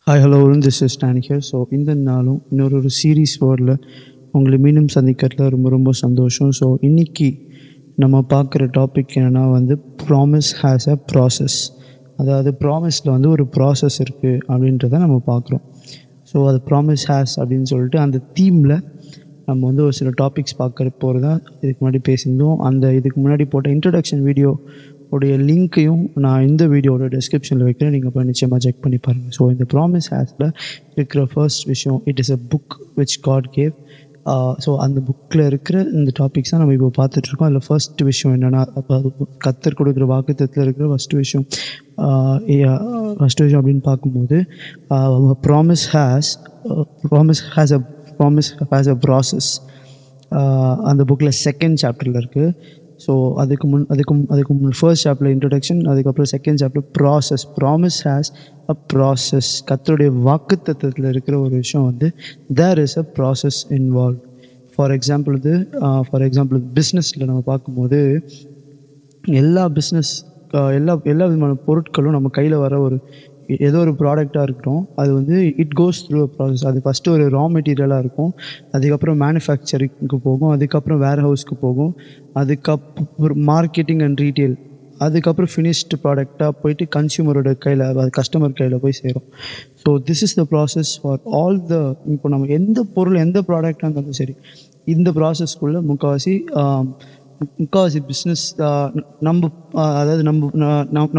Hi hello this is Stan here. So இந்த நாளும் இன்னொரு சீரீஸ் வேர்டில் உங்களை மீண்டும் சந்திக்கிறதுல ரொம்ப ரொம்ப சந்தோஷம். ஸோ இன்றைக்கி நம்ம பார்க்குற டாபிக் என்னென்னா ப்ராமிஸ் ஹேஸ் அ ப்ராசஸ். அதாவது ப்ராமிஸில் ஒரு ப்ராசஸ் இருக்குது அப்படின்றத நம்ம பார்க்குறோம். ஸோ அது ப்ராமிஸ் ஹேஸ் அப்படின்னு சொல்லிட்டு அந்த தீமில் நம்ம ஒரு சில டாபிக்ஸ் பார்க்குற போகிறதா இதுக்கு முன்னாடி பேசியிருந்தோம். இதுக்கு முன்னாடி போட்ட இன்ட்ரடக்ஷன் வீடியோ உடைய லிங்க்கையும் நான் இந்த வீடியோட டிஸ்கிரிப்ஷனில் வைக்கிறேன், நீங்கள் போய் நிச்சயமாக செக் பண்ணி பாருங்கள். ஸோ இந்த ப்ராமிஸ் ஹேஸில் இருக்கிற ஃபர்ஸ்ட் விஷயம், it is a book which God gave. So அந்த புக்கில் இருக்கிற இந்த டாபிக்ஸ் தான் நம்ம இப்போ பார்த்துட்ருக்கோம். அதில் ஃபர்ஸ்ட் விஷயம் என்னென்னா, கர்த்தர் கொடுக்குற வாக்குத்தத்தத்தில் இருக்கிற ஃபஸ்ட்டு விஷயம் அப்படின்னு பார்க்கும்போது ப்ராமிஸ் ஹேஸ் அ ப்ராசஸ். அந்த புக்கில் செகண்ட் சாப்டரில் இருக்குது. ஸோ அதுக்கு முன் ஃபர்ஸ்ட் சாப்டர் இன்ட்ரடக்ஷன், அதுக்கப்புறம் second chapter process. Promise has a process. கர்த்தருடைய வாக்குத்தத்தத்தில் இருக்கிற ஒரு விஷயம் there is a process involve. For example பிஸ்னஸில் நம்ம பார்க்கும்போது எல்லா விதமான பொருட்களும் நம்ம கையில் வர ஏதோ ஒரு ப்ராடக்டாக இருக்கட்டும், அது it goes through a process. அது ஃபஸ்ட்டு ஒரு ரா மெட்டீரியலாக இருக்கும், அதுக்கப்புறம் மேனுஃபேக்சரிங்க்கு போகும், அதுக்கப்புறம் வேர் ஹவுஸ்க்கு போகும், அதுக்கப்புறம் மார்க்கெட்டிங் அண்ட் ரீட்டெயில், அதுக்கப்புறம் ஃபினிஷ்டு ப்ராடக்டாக போயிட்டு கன்சியூமரோட கையில், அது கஸ்டமர் கையில் போய் சேரும். So this is the process for all இப்போ நம்ம எந்த பொருள் எந்த ப்ராடக்டாக இருந்தாலும் சரி, இந்த ப்ராசஸ்க்குள்ளே முக்கால்வாசி பிஸ்னஸ்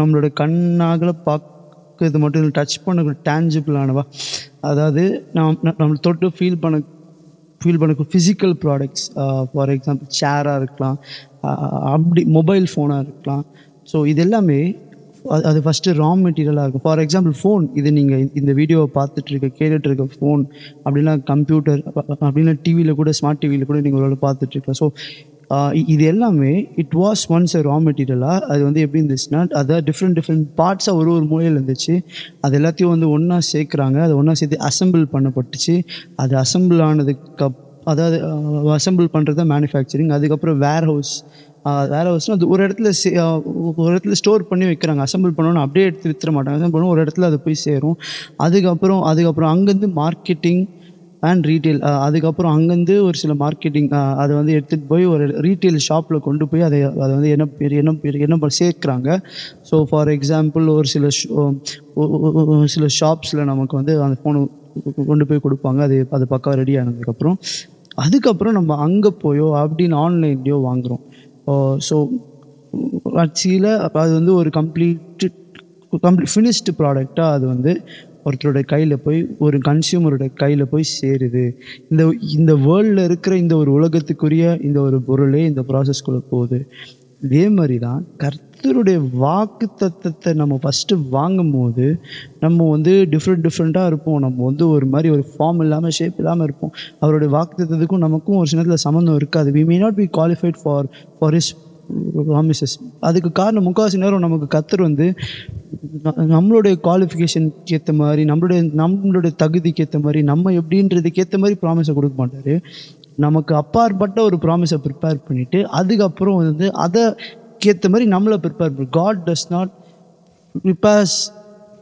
நம்மளோட கண்ணாகல இது மட்டும் டச் பண்ண டேஞ்சிபிளானவா, அதாவது நம்ம தொட்டு ஃபீல் பண்ண ஃபிசிக்கல் ப்ராடக்ட்ஸ். ஃபார் எக்ஸாம்பிள் சேராக இருக்கலாம், அப்படி மொபைல் ஃபோனாக இருக்கலாம். ஸோ இது எல்லாமே அது ஃபஸ்ட்டு ரா மெட்டீரியலாக இருக்கும். ஃபார் எக்ஸாம்பிள் ஃபோன், இது நீங்கள் இந்த வீடியோவை கேட்டுட்ருக்க ஃபோன், அப்படின்னா கம்ப்யூட்டர், அப்படின்னா டிவியில் கூட, ஸ்மார்ட் டிவியில் கூட நீங்கள் ஒரு பார்த்துட்ருக்கலாம். ஸோ இது எல்லாமே இட் வாஸ் ஒன்ஸ் அ ரா மெட்டீரியலாக. அது எப்படி இருந்துச்சுன்னா, அதாவது டிஃப்ரெண்ட் பார்ட்ஸாக ஒரு மூலையில் இருந்துச்சு. அது எல்லாத்தையும் ஒன்றா சேர்க்குறாங்க, அது ஒன்றா சேர்த்து அசம்பிள் பண்ணப்பட்டுச்சு. அது அசம்பிள் ஆனதுக்கு அதாவது அசம்பிள் பண்ணுறது தான் மேனுஃபேக்சரிங். அதுக்கப்புறம் வேர் ஹவுஸ்னால் அது ஒரு இடத்துல ஸ்டோர் பண்ணி வைக்கிறாங்க. அசம்பிள் பண்ணோன்னு அப்படியே எடுத்து வித்துற மாட்டாங்க, அசம்பிள் பண்ணணும் ஒரு இடத்துல அது போய் சேரும். அதுக்கப்புறம் அங்கேருந்து மார்க்கெட்டிங் அண்ட் ரீட்டெயில், அதுக்கப்புறம் அங்கேருந்து ஒரு சில மார்க்கெட்டிங் அதை எடுத்துகிட்டு போய் ஒரு ரீட்டெயில் ஷாப்பில் கொண்டு போய் அதை என்ன சேர்க்குறாங்க. ஸோ ஃபார் எக்ஸாம்பிள் ஒரு சில ஷாப்ஸில் நமக்கு அந்த ஃபோனை கொண்டு போய் கொடுப்பாங்க. அது பக்கம் ரெடி அதுக்கப்புறம் நம்ம அங்கே போயோ அப்படின்னு ஆன்லைன்லேயோ வாங்குகிறோம். ஸோ ஆக்சுவலியில் அது ஒரு கம்ப்ளீட் ஃபினிஷ்டு ப்ராடக்டாக அது ஒருத்தரோட கையில் போய், ஒரு கன்சியூமரோட கையில் போய் சேருது. இந்த வேர்ல்டில் இருக்கிற இந்த ஒரு உலகத்துக்குரிய இந்த ஒரு பொருளே இந்த ப்ராசஸ்குள்ளே போகுது. இதே மாதிரி தான் கர்த்தருடைய வாக்கு தத்தத்தை நம்ம ஃபஸ்ட்டு வாங்கும் போது நம்ம டிஃப்ரெண்ட்டாக இருப்போம். நம்ம ஒரு மாதிரி ஒரு ஃபார்ம் இல்லாமல், ஷேப் இல்லாமல் இருப்போம். அவருடைய வாக்கு தத்தத்துக்கும் நமக்கும் ஒரு சின்னத்தில் சம்மந்தம் இருக்காது. We may not be qualified for his promises. அதுக்கு காரணம் முக்கால்வாசி நேரம் நமக்கு கர்த்தர் நம்மளுடைய குவாலிஃபிகேஷனுக்கு ஏற்ற மாதிரி, நம்மளுடைய தகுதிக்கு ஏற்ற மாதிரி, நம்ம எப்படின்றதுக்கு ஏற்ற மாதிரி ப்ராமிஸை கொடுக்க மாட்டார். நமக்கு அப்பாற்பட்ட ஒரு ப்ராமிஸை ப்ரிப்பேர் பண்ணிவிட்டு அதுக்கப்புறம் அதற்கேற்ற மாதிரி நம்மளை ப்ரிப்பேர் பண்ணி, God does not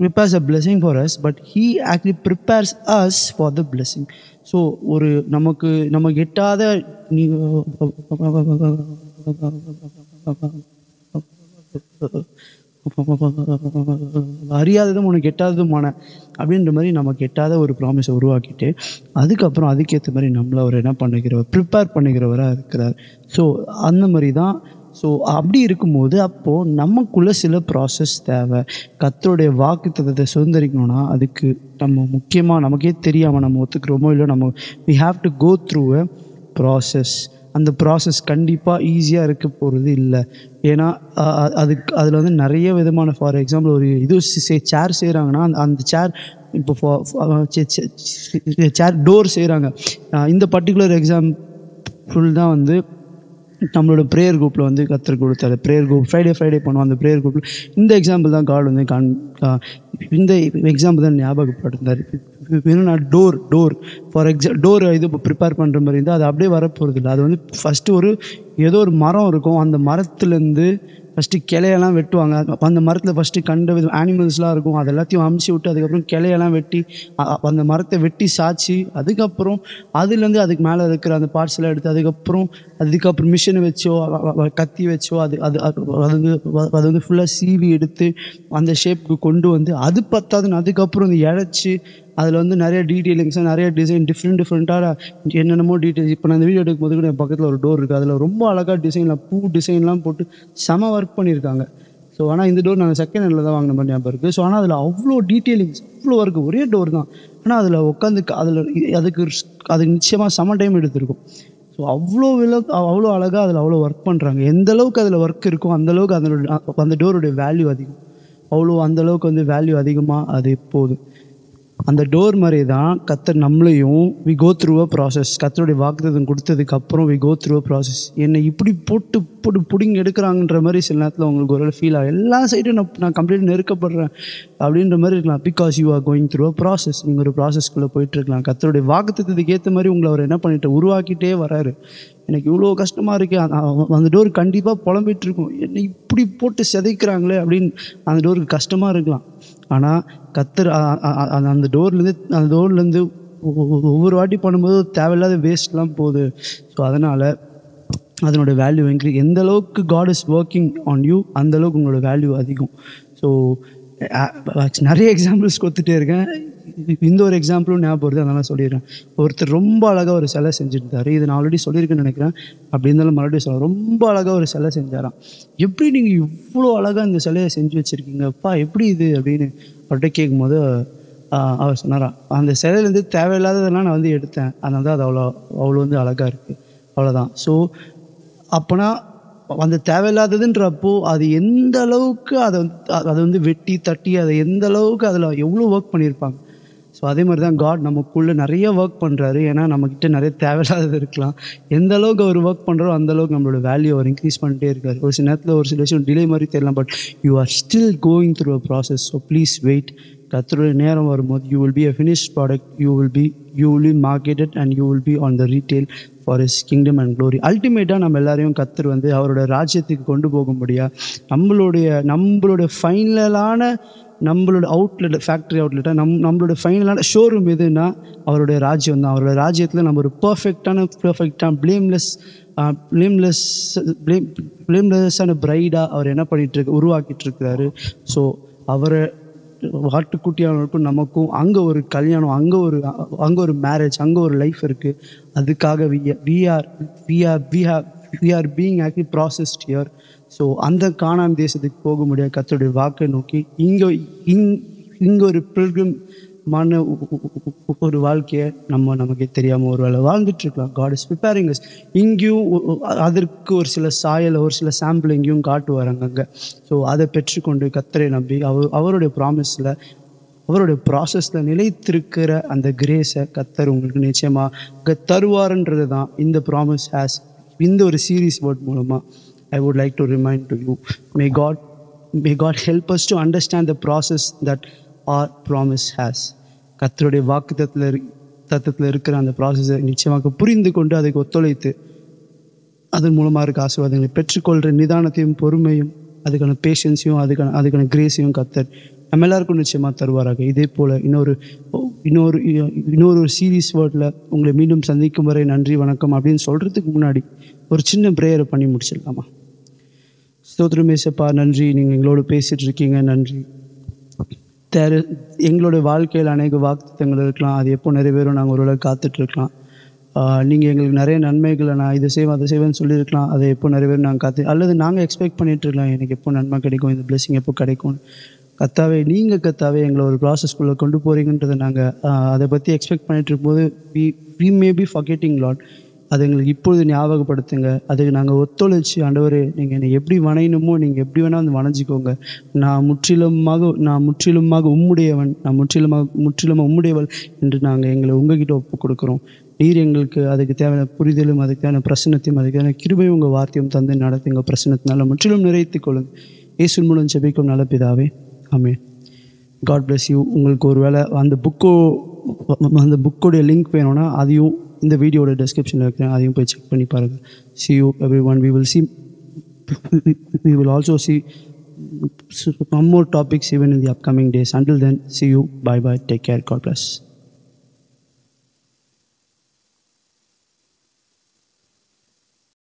prepares a blessing for us, but he actually prepares us for the blessing. So நமக்கு எட்டாத அறியாததும் உனக்கு எட்டாததுமான அப்படின்ற மாதிரி நமக்கு எட்டாத ஒரு ப்ராமிஸை உருவாக்கிட்டு அதுக்கப்புறம் அதுக்கேற்ற மாதிரி நம்மளை அவர் என்ன பண்ணுகிறவர், ப்ரிப்பேர் பண்ணுகிறவராக இருக்கிறார். ஸோ அந்த மாதிரி தான். ஸோ அப்படி இருக்கும்போது அப்போது நமக்குள்ளே சில ப்ராசஸ் தேவை. கர்த்தருடைய வாக்குத்தத்தத்தை சுதந்திரிக்கணும்னா அதுக்கு நம்ம முக்கியமாக நமக்கே தெரியாமல் நம்ம ஒத்துக்கிறோமோ இல்லை, we have to go through a process. அந்த ப்ராசஸ் கண்டிப்பாக ஈஸியாக இருக்க போகிறது இல்லை. ஏன்னா அதில் நிறைய விதமான, ஃபார் எக்ஸாம்பிள் ஒரு சேர் செய்கிறாங்கன்னா அந்த சேர் இப்போ சேர் டோர் செய்கிறாங்க. இந்த பர்டிகுலர் எக்ஸாம்பிள் தான் நம்மளோட ப்ரேயர் குரூப்பில் கர்த்தர் கொடுத்தாரு. ப்ரேயர் குரூப் ஃப்ரைடே பண்ணுவோம். அந்த ப்ரேயர் குரூப்பில் இந்த எக்ஸாம்பிள் தான் காட் இந்த எக்ஸாம்பிள் தான் ஞாபகப்படுத்தார். வேணும்னா டோர் ஃபார் டோர் இது ப்ரிப்பேர் பண்ணுற மாதிரி இருந்தால் அது அப்படியே வரப்போகிறது இல்லை. அது ஃபஸ்ட்டு ஏதோ ஒரு மரம் இருக்கும், அந்த மரத்துலேருந்து ஃபஸ்ட்டு கிளையெல்லாம் வெட்டுவாங்க. அந்த மரத்தில் ஃபஸ்ட்டு கண்ட ஆனிமல்ஸ்லாம் இருக்கும், அது எல்லாத்தையும் அமுச்சு விட்டு அதுக்கப்புறம் கிளையெல்லாம் வெட்டி அந்த மரத்தை வெட்டி சாய்ச்சி அதுக்கப்புறம் அதுலேருந்து அதுக்கு மேலே இருக்கிற அந்த பார்ட்ஸ் எல்லாம் எடுத்து அதுக்கப்புறம் மிஷினை வச்சோ கத்தி வச்சோ அது வந்து ஃபுல்லாக சீவி எடுத்து அந்த ஷேப்புக்கு கொண்டு வந்து அது பத்தாதுன்னு அதுக்கப்புறம் வந்து இழைச்சி அதில் வந்து நிறைய டீட்டெயிலிங்ஸாக நிறைய டிசைன் டிஃப்ரெண்ட்டாக என்னென்னமோ டீட்டெயில்ஸ். இப்போ நான் இந்த வீடியோ எடுக்கும் போது கூட என் பக்கத்தில் ஒரு டோர் இருக்குது, அதில் ரொம்ப அழகாக டிசைன்லாம் பூ டிசைன்லாம் போட்டு செம ஒர்க் பண்ணியிருக்காங்க. ஸோ ஆனால் இந்த டோர் நாங்கள் செகண்ட் ஹேண்டில் தான் வாங்கின மாதிரி ஞாபகம் இருக்குது. ஸோ ஆனால் அதில் அவ்வளோ டீட்டெயிலிங்ஸ் அவ்வளோ ஒர்க்கு, ஒரே டோர் தான், ஆனால் அதில் உட்காந்து அதுக்கு நிச்சயமாக செம டைம் எடுத்திருக்கும். ஸோ அவ்வளோ அழகாக அதில் அவ்வளோ ஒர்க் பண்ணுறாங்க. எந்த அளவுக்கு அதில் ஒர்க் இருக்கும் அந்தளவுக்கு அந்த டோருடைய வேல்யூ அதிகம். அந்தளவுக்கு வந்து வேல்யூ அதிகமாக அது போகுது. அந்த டோர் மாதிரி தான் கர்த்தர் நம்மளையும் we go through a process. கர்த்தருடைய வாக்குத்தத்தம் கொடுத்ததுக்கப்புறம் we go through a process. என்னை இப்படி போட்டு பிடிங்கி எடுக்கிறாங்கன்ற மாதிரி சில நேரத்தில் உங்களுக்கு ஒரு ஃபீல் ஆகும். எல்லா சைடும் நான் கம்ப்ளீட்டாக நெருக்கப்படுறேன் அப்படின்ற மாதிரி இருக்கலாம். Because you are going through a process. நீங்கள் ஒரு ப்ராசஸ்க்குள்ளே போயிட்டுருக்கலாம். கர்த்தருடைய வாக்குத்தத்தத்துக்கு ஏற்ற மாதிரி உங்களை அவர் என்ன பண்ணிட்டு உருவாக்கிட்டே வராரு. எனக்கு இவ்வளோ கஷ்டமாக இருக்குது, அந்த டோர் கண்டிப்பாக புலம்பிகிட்டு இருக்கும், என்னை இப்படி போட்டு சிதைக்கிறாங்களே அப்படின்னு அந்த டோருக்கு கஷ்டமாக இருக்கலாம். ஆனால் கர்த்தர் அந்த டோர்லேருந்து ஒவ்வொரு வாட்டி பண்ணும்போது தேவையில்லாத வேஸ்ட்லாம் போகுது. ஸோ அதனால் அதனோட வேல்யூ இன்க்ரீஸ். எந்த அளவுக்கு God is working on you அந்த அளவுக்கு உங்களோட வேல்யூ அதிகம். ஸோ நிறைய எக்ஸாம்பிள்ஸ் கொடுத்துட்டே இருக்கேன். இந்த ஒரு எக்ஸாம்பிளும் ஞாபகம் வருது, அதனால சொல்லிடுறேன். ஒருத்தர் ரொம்ப அழகாக ஒரு சிலை செஞ்சுருந்தாரு. இது நான் ஆல்ரெடி சொல்லியிருக்கேன்னு நினைக்கிறேன், அப்படி இருந்தாலும் மறுபடியும் சொல்ல. ரொம்ப அழகாக ஒரு சிலை செஞ்சாராம். எப்படி நீங்கள் இவ்வளோ அழகாக இந்த சிலையை செஞ்சு வச்சுருக்கீங்கப்பா, எப்படி இது அப்படின்னு அவர்கிட்ட கேட்கும்போது அவர் சொன்னாராம், அந்த சிலையிலேருந்து தேவையில்லாததெல்லாம் நான் வந்து எடுத்தேன், அதனால தான் அது அவ்வளோ வந்து அழகாக இருக்குது, அவ்வளோதான். ஸோ அப்போனா அந்த தேவையில்லாததுன்றப்போ அது எந்த அளவுக்கு அதை வந்து வெட்டி தட்டி அதை எந்த அளவுக்கு அதில் எவ்வளோ ஒர்க் பண்ணியிருப்பாங்க. ஸோ அதே மாதிரி தான் காட் நமக்குள்ளே நிறைய ஒர்க் பண்ணுறாரு. ஏன்னா நம்மக்கிட்ட நிறைய தேவையில்லாதது இருக்கலாம். எந்த அளவுக்கு அவர் ஒர்க் பண்ணுறோ அந்தளவுக்கு நம்மளோட வேல்யூ அவர் இன்க்ரீஸ் பண்ணிட்டே இருக்கார். ஒரு சில நேரத்தில் ஒரு சில விஷயம் டிலே மாதிரி தெரியலாம், but you are still going through a process. So please wait. கர்த்தருடைய நேரம் வரும்போது you will be a finished product. You will be marketed and you will be on the retail for his kingdom and glory. அல்டிமேட்டாக நம்ம எல்லாரையும் கர்த்தர் வந்து அவரோட ராஜ்யத்துக்கு கொண்டு போக முடியா நம்மளுடைய ஃபைனலான நம்மளோட ஃபேக்ட்ரி அவுட்லெட்டாக நம்மளோட ஃபைனலான ஷோரூம் எதுன்னா அவருடைய ராஜ்யம் தான். அவரோட ராஜ்யத்தில் நம்ம ஒரு பர்ஃபெக்டான பிளேம்லெஸ்ஸான பிரைடாக அவர் என்ன உருவாக்கிட்டு இருக்கிறாரு. ஸோ அவரை வாட்டுக்குட்டியானவருக்கும் நமக்கும் அங்கே ஒரு கல்யாணம், அங்கே ஒரு மேரேஜ், அங்கே ஒரு லைஃப் இருக்குது. அதுக்காக we are being actually processed here. So அந்த கானான் தேசத்துக்கு போக முடியாது கர்த்தருடைய வாக்கை நோக்கி இங்கே ஒரு பில்கிரிமான ஒரு வாழ்க்கையை நமக்கு தெரியாமல் ஒரு வேலை வாழ்ந்துட்டுருக்கலாம். God is preparing us. இங்கேயும் அதற்கு ஒரு சில சாயலை ஒரு சில சாம்பிள் எங்கேயும் காட்டுவார் அங்கங்கே. ஸோ அதை பெற்றுக்கொண்டு கர்த்தரை நம்பி அவருடைய ப்ராமிஸில் அவருடைய ப்ராசஸில் நிலைத்திருக்கிற அந்த கிரேஸை கர்த்தர் உங்களுக்கு நிச்சயமாக தருவார்ன்றது தான் இந்த ப்ராமிஸ் ஹேஸ். இந்த ஒரு சீரீஸ் வேர்ட் மூலமாக I would like to remind to you, may God help us to understand the process that our promise has. கர்த்தருடைய வாக்குத்தத்தத்தில் இருக்கிற அந்த ப்ராசஸை நிச்சயமாக புரிந்து கொண்டு அதுக்கு ஒத்துழைத்து அதன் மூலமாக இருக்க ஆசீர்வாதங்களை பெற்றுக்கொள்கிற நிதானத்தையும் பொறுமையும் அதுக்கான பேஷன்ஸையும் அதுக்கான கிரேஸையும் கர்த்தர் நம்ம எல்லாருக்கும் நிச்சயமாக தருவாராக. இதே போல் இன்னொரு சீரீஸ் வேர்டில் உங்களை மீண்டும் சந்திக்கும் வரை நன்றி வணக்கம் அப்படின்னு சொல்கிறதுக்கு முன்னாடி ஒரு சின்ன ப்ரேயரை பண்ணி முடிச்சிடலாமா? ஸ்தோத்திரம் ஏசப்பா, நன்றி. நீங்கள் எங்களோடு பேசிகிட்டு இருக்கீங்க, நன்றி. எங்களுடைய வாழ்க்கையில் அநேக வாக்குத்தத்தங்கள் இருக்கலாம், அது எப்போ நிறைவேறும் நாங்கள் ஒரு காத்துட்ருக்கலாம். நீங்கள் எங்களுக்கு நிறைய நன்மைகளை நான் இதை செய்வேன் அதை செய்வேன்னு சொல்லியிருக்கலாம், அதை எப்போ நிறைவேறும் நாங்கள் அல்லது நாங்கள் எக்ஸ்பெக்ட் பண்ணிகிட்ருக்கலாம் எனக்கு எப்போ நன்மை கிடைக்கும், இந்த பிளெஸிங் எப்போ கிடைக்கும். கர்த்தாவே எங்களை ஒரு ப்ராசஸ்க்குள்ளே கொண்டு போகிறீங்கன்றதை நாங்கள் அதை பற்றி எக்ஸ்பெக்ட் பண்ணிகிட்டு இருக்கும்போது we may be forgetting Lord. அது எங்களுக்கு இப்பொழுது ஞாபகப்படுத்துங்க. அதுக்கு நாங்கள் ஒத்துழைச்சி ஆண்டவரே நீங்கள் என்னை எப்படி வணையணுமோ நீங்கள் எப்படி வேணால் வந்து வணைஞ்சிக்கோங்க. நான் முற்றிலுமாக உம்முடையவன், நான் முற்றிலுமாக உம்முடையவள் என்று நாங்கள் எங்களை உங்ககிட்ட ஒப்பு கொடுக்குறோம். நீர் எங்களுக்கு அதுக்கு தேவையான புரிதலும் அதுக்கு தேவையான பிரசன்னத்தையும் அதுக்கு தேவையான கிருபையும் உங்கள் வார்த்தையும் தந்து நடத்துங்க. பிரசன்னத்தினால முற்றிலும் நிறைத்துக் கொள்ளுங்க. இயேசுவின் மூலம் ஜெபிக்கும் நல்ல பிதாவே, ஆமென். God bless you. உங்களுக்கு ஒரு வேளை அந்த புக்கோடைய லிங்க் வேணும்னா அதையும் இந்த வீடியோட டிஸ்கிரிப்ஷனில் இருக்கிறேன், அதையும் போய் செக் பண்ணி பாருங்கள். See you everyone. We will see we will also see some more topics even in the upcoming days. Until then, see you. Bye bye. Take care. God bless.